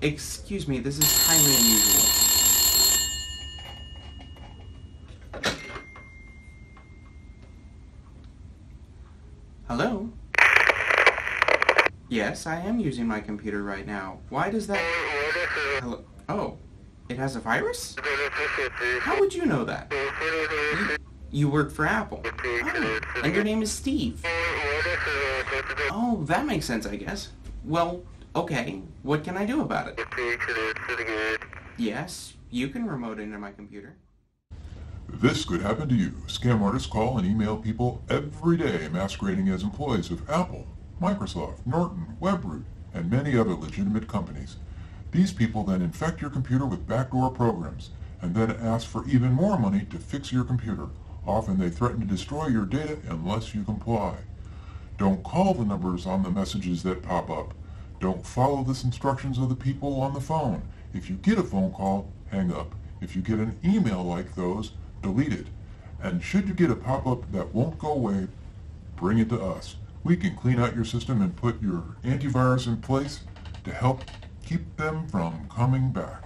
Excuse me, this is highly unusual. Hello? Yes, I am using my computer right now. Why does that... Hello? Oh, it has a virus? How would you know that? You work for Apple. Oh, and your name is Steve. Oh, that makes sense, I guess. Well, okay. What can I do about it? Yes, you can remote into my computer. This could happen to you. Scam artists call and email people every day masquerading as employees of Apple, Microsoft, Norton, Webroot, and many other legitimate companies. These people then infect your computer with backdoor programs and then ask for even more money to fix your computer. Often they threaten to destroy your data unless you comply. Don't call the numbers on the messages that pop up. Don't follow the instructions of the people on the phone. If you get a phone call, hang up. If you get an email like those, delete it. And should you get a pop-up that won't go away, bring it to us. We can clean out your system and put your antivirus in place to help keep them from coming back.